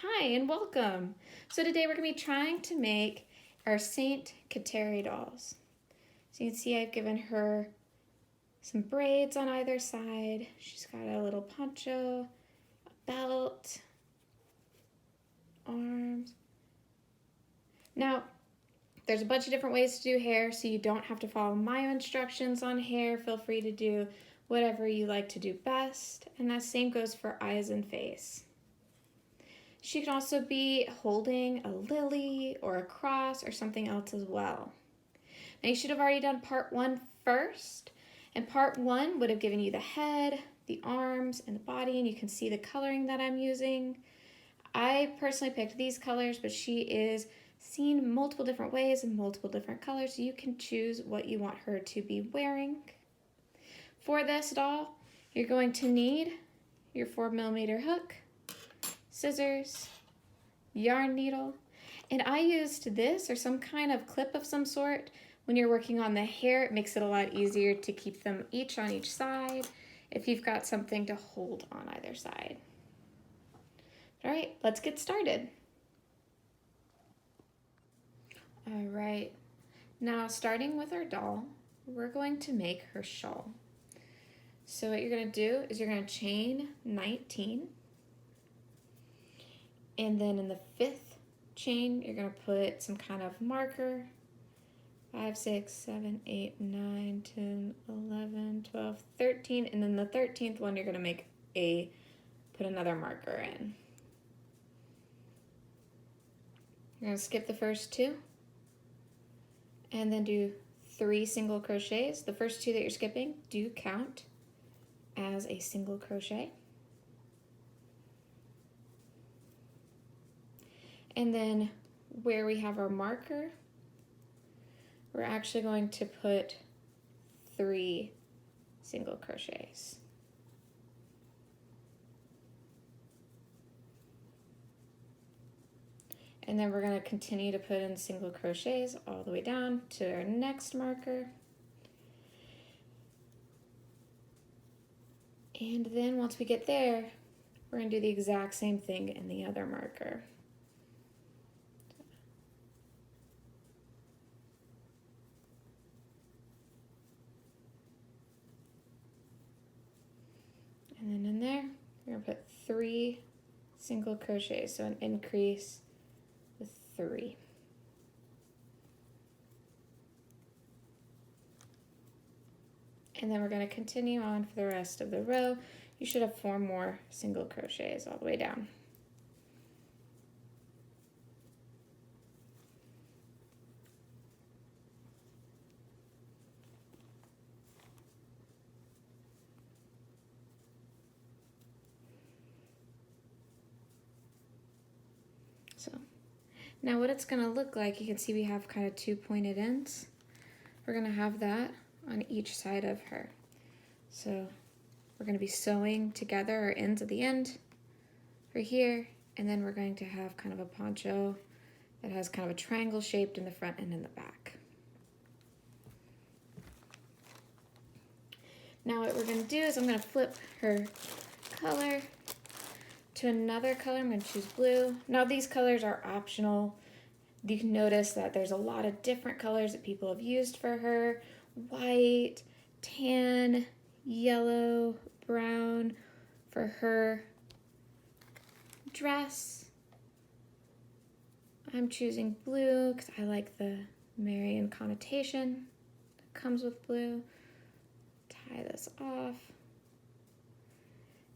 Hi and welcome. So today we're going to be trying to make our St Kateri dolls. So you can see I've given her some braids on either side. She's got a little poncho, a belt, arms. Now, there's a bunch of different ways to do hair, so you don't have to follow my instructions on hair. Feel free to do whatever you like to do best. And that same goes for eyes and face. She can also be holding a lily or a cross or something else as well. Now you should have already done part 1 first, and part 1 would have given you the head, the arms, and the body, and you can see the coloring that I'm using. I personally picked these colors, but she is seen multiple different ways and multiple different colors, so you can choose what you want her to be wearing. For this doll, you're going to need your 4mm hook, scissors, yarn needle, and I used this or some kind of clip of some sort. When you're working on the hair, it makes it a lot easier to keep them each on each side if you've got something to hold on either side. All right, let's get started. All right, now starting with our doll, we're going to make her shawl. So what you're going to do is you're going to chain 19. And then in the 5th chain, you're going to put some kind of marker. 5, 6, 7, 8, 9, 10, 11, 12, 13. And then the 13th one, you're going to put another marker in. You're going to skip the first 2. And then do 3 single crochets. The first 2 that you're skipping do count as a single crochet. And then where we have our marker, we're actually going to put 3 single crochets. And then we're going to continue to put in single crochets all the way down to our next marker. And then once we get there, we're going to do the exact same thing in the other marker. And then in there, we're going to put 3 single crochets, so an increase with 3. And then we're going to continue on for the rest of the row. You should have 4 more single crochets all the way down. So now what it's going to look like, you can see we have kind of 2 pointed ends. We're going to have that on each side of her. So we're going to be sewing together our ends at the end for here, and then we're going to have kind of a poncho that has kind of a triangle shaped in the front and in the back. Now what we're going to do is I'm going to flip her color to another color. I'm going to choose blue. Now these colors are optional. You can notice that there's a lot of different colors that people have used for her. White, tan, yellow, brown for her dress. I'm choosing blue because I like the Marian connotation that comes with blue. Tie this off.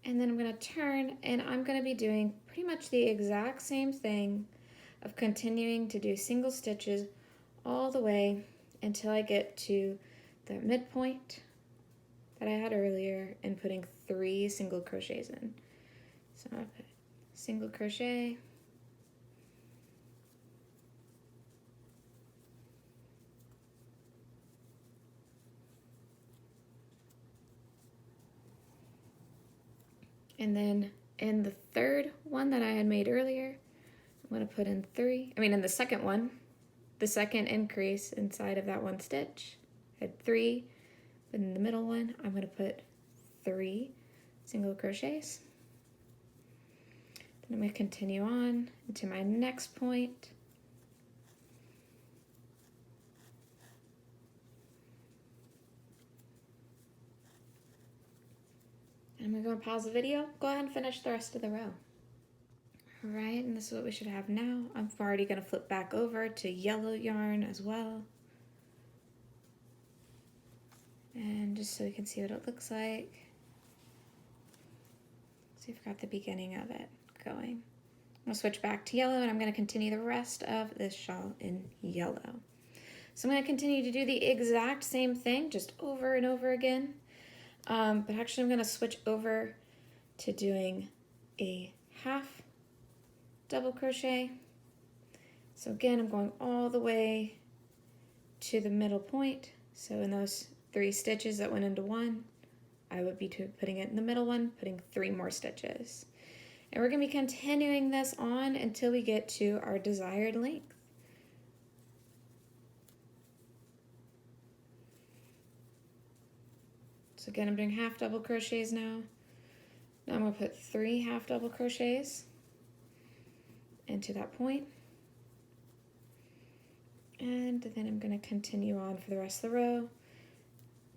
And then I'm going to turn, and I'm going to be doing pretty much the exact same thing of continuing to do single stitches all the way until I get to the midpoint that I had earlier and putting 3 single crochets in. So I'm going to put single crochet, and then in the 3rd one that I had made earlier, I'm going to put in 3. In the second one, the second increase inside of that one stitch, I had 3. But in the middle one, I'm going to put 3 single crochets. Then I'm going to continue on into my next point. And I'm going to go and pause the video. Go ahead and finish the rest of the row. All right, and this is what we should have now. I'm already going to flip back over to yellow yarn as well. And just so you can see what it looks like. So you've got the beginning of it going. I'm going to switch back to yellow and I'm going to continue the rest of this shawl in yellow. So I'm going to continue to do the exact same thing, just over and over again. But actually I'm going to switch over to doing a half double crochet. So again, I'm going all the way to the middle point. So in those 3 stitches that went into one, I would be putting it in the middle one, putting 3 more stitches. And we're going to be continuing this on until we get to our desired length. So again, I'm doing half double crochets now. Now I'm going to put 3 half double crochets into that point. And then I'm going to continue on for the rest of the row,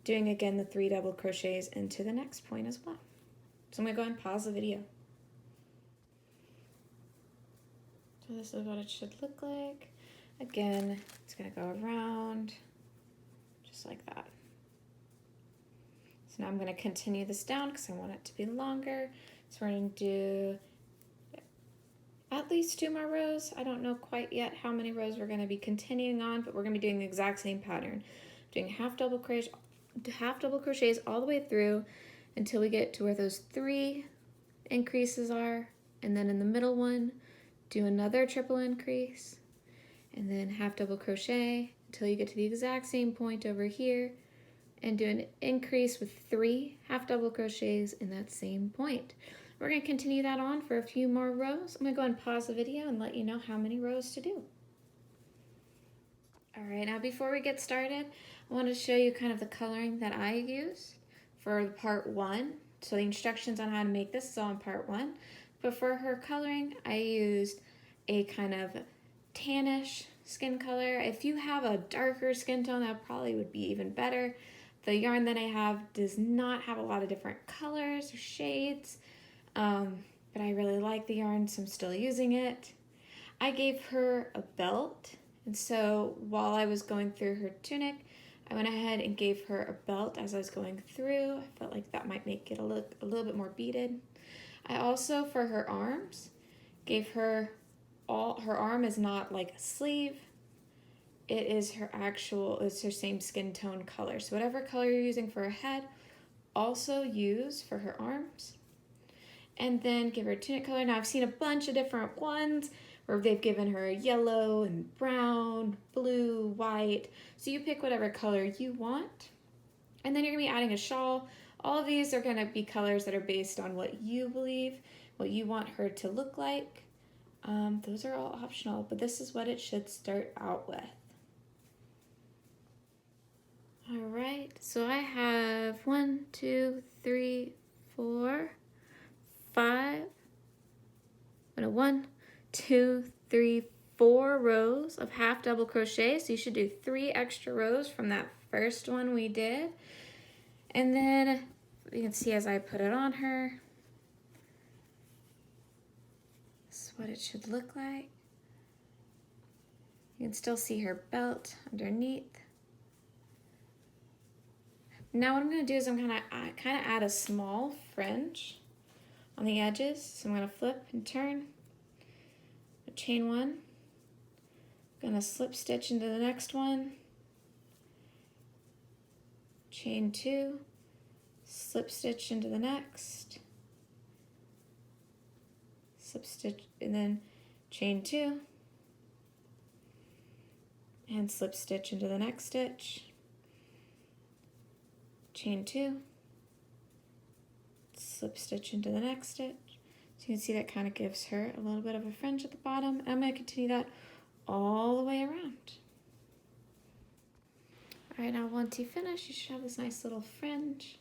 doing again the 3 double crochets into the next point as well. So I'm going to go ahead and pause the video. So this is what it should look like. Again, it's going to go around just like that. So now I'm going to continue this down because I want it to be longer. So we're going to do at least 2 more rows. I don't know quite yet how many rows we're going to be continuing on, but we're going to be doing the exact same pattern. Doing half double crochets all the way through until we get to where those 3 increases are, and then in the middle one, do another triple increase, and then half double crochet until you get to the exact same point over here, and do an increase with 3 half double crochets in that same point. We're going to continue that on for a few more rows. I'm going to go ahead and pause the video and let you know how many rows to do. All right, now before we get started, I want to show you kind of the coloring that I used for part 1. So the instructions on how to make this is all in part 1. But for her coloring, I used a kind of tannish skin color. If you have a darker skin tone, that probably would be even better. The yarn that I have does not have a lot of different colors or shades, but I really like the yarn, so I'm still using it. I gave her a belt, and so while I was going through her tunic, I went ahead and gave her a belt as I was going through. I felt like that might make it look a little bit more beaded. I also, for her arms, gave her her arm is not like a sleeve. It is it's her same skin tone color. So whatever color you're using for her head, also use for her arms. And then give her a tunic color. Now I've seen a bunch of different ones where they've given her yellow and brown, blue, white. So you pick whatever color you want. And then you're gonna be adding a shawl. All of these are gonna be colors that are based on what you believe, what you want her to look like. Those are all optional, but this is what it should start out with. All right, so I have 1, 2, 3, 4, 5, 1, 2, 3, 4 rows of half double crochet. So you should do 3 extra rows from that first one we did. And then you can see as I put it on her, this is what it should look like. You can still see her belt underneath. Now what I'm going to do is I'm going to kind of add a small fringe on the edges. So I'm going to flip and turn, chain 1, going to slip stitch into the next one, chain 2, slip stitch into the next, slip stitch, and then chain 2, and slip stitch into the next stitch, chain 2, slip stitch into the next stitch. So you can see that kind of gives her a little bit of a fringe at the bottom. I'm going to continue that all the way around. All right, now once you finish, you should have this nice little fringe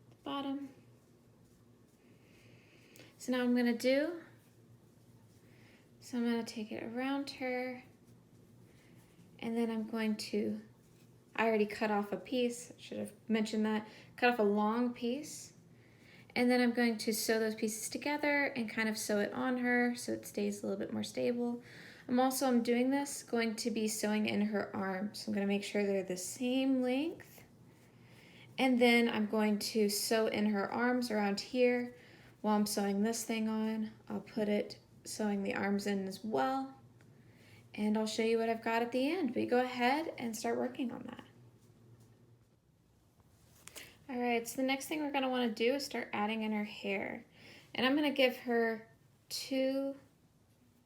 at the bottom. So now I'm going to do So I'm going to take it around her, and then I'm going to, I already cut off a piece, should have mentioned that, cut off a long piece, and then I'm going to sew those pieces together and kind of sew it on her so it stays a little bit more stable. I'm doing this, going to be sewing in her arms. I'm going to make sure they're the same length, and then I'm going to sew in her arms around here. While I'm sewing this thing on, I'll put it sewing the arms in as well, and I'll show you what I've got at the end. But you go ahead and start working on that. All right, so the next thing we're going to want to do is start adding in her hair, and I'm going to give her 2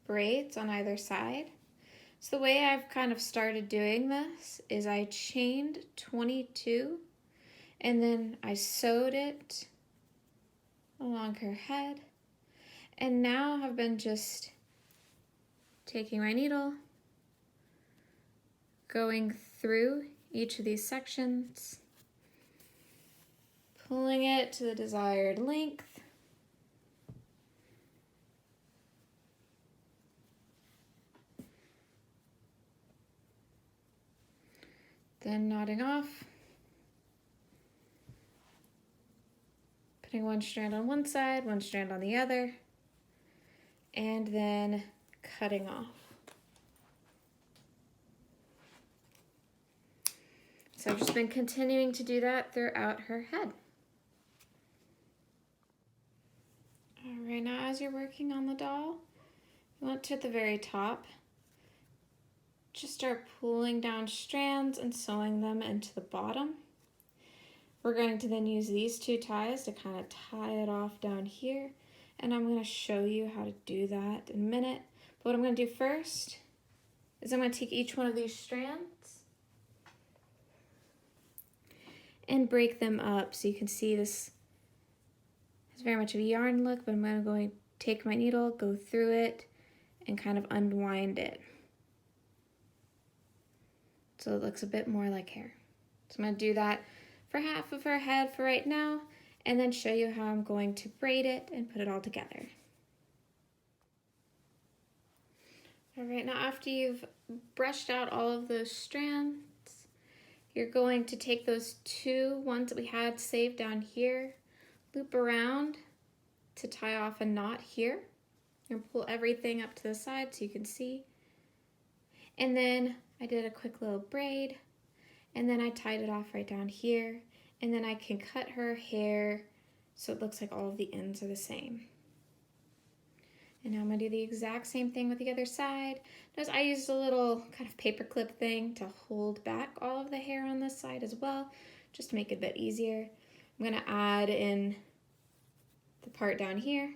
braids on either side. So the way I've kind of started doing this is I chained 22, and then I sewed it along her head, and now I've been just taking my needle, going through each of these sections, pulling it to the desired length, then knotting off, putting one strand on one side, one strand on the other, and then cutting off. So I've just been continuing to do that throughout her head. All right, now as you're working on the doll, you want to at the very top, just start pulling down strands and sewing them into the bottom. We're going to then use these 2 ties to kind of tie it off down here, and I'm going to show you how to do that in a minute. But what I'm going to do first is I'm going to take each one of these strands and break them up so you can see this is very much of a yarn look, but I'm going to take my needle, go through it, and kind of unwind it so it looks a bit more like hair. So I'm going to do that for half of her head for right now, and then show you how I'm going to braid it and put it all together. All right, now after you've brushed out all of those strands, you're going to take those 2 ones that we had saved down here, loop around to tie off a knot here, and pull everything up to the side so you can see. And then I did a quick little braid, and then I tied it off right down here, and then I can cut her hair so it looks like all of the ends are the same. And now I'm going to do the exact same thing with the other side. Notice I used a little kind of paper clip thing to hold back all of the hair on this side as well, just to make it a bit easier. I'm going to add in the part down here,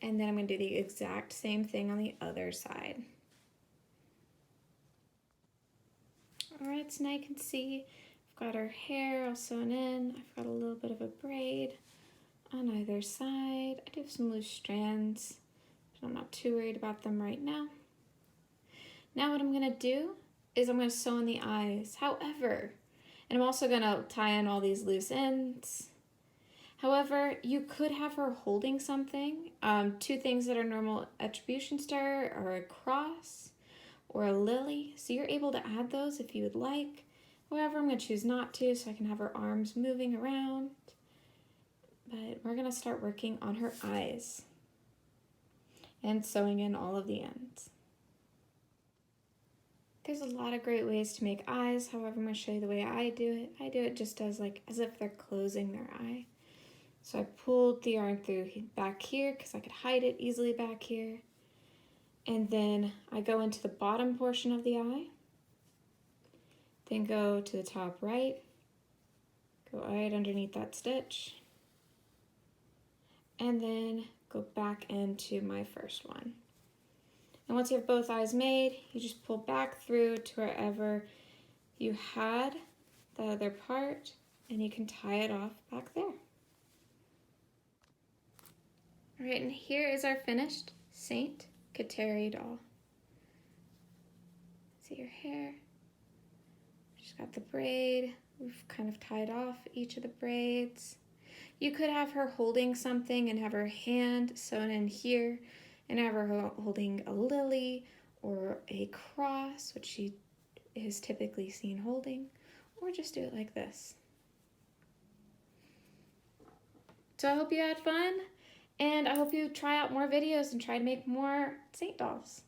and then I'm going to do the exact same thing on the other side. Alright, so now you can see I've got her hair all sewn in. I've got a little bit of a braid on either side. I do have some loose strands, but I'm not too worried about them right now. Now what I'm going to do is I'm going to sew in the eyes. However, and I'm also going to tie in all these loose ends. However, you could have her holding something. 2 things that are normal attributions to her are a cross or a lily, so you're able to add those if you would like. However, I'm going to choose not to so I can have her arms moving around. But we're going to start working on her eyes and sewing in all of the ends. There's a lot of great ways to make eyes. However, I'm going to show you the way I do it. I do it just as if they're closing their eye. So I pulled the yarn through back here because I could hide it easily back here. And then I go into the bottom portion of the eye, then go to the top right, go right underneath that stitch, and then go back into my first one. And once you have both eyes made, you just pull back through to wherever you had the other part, and you can tie it off back there. All right, and here is our finished St Kateri doll. See her hair? She's got the braid. We've kind of tied off each of the braids. You could have her holding something and have her hand sewn in here and have her holding a lily or a cross, which she is typically seen holding, or just do it like this. So I hope you had fun, and I hope you try out more videos and try to make more saint dolls.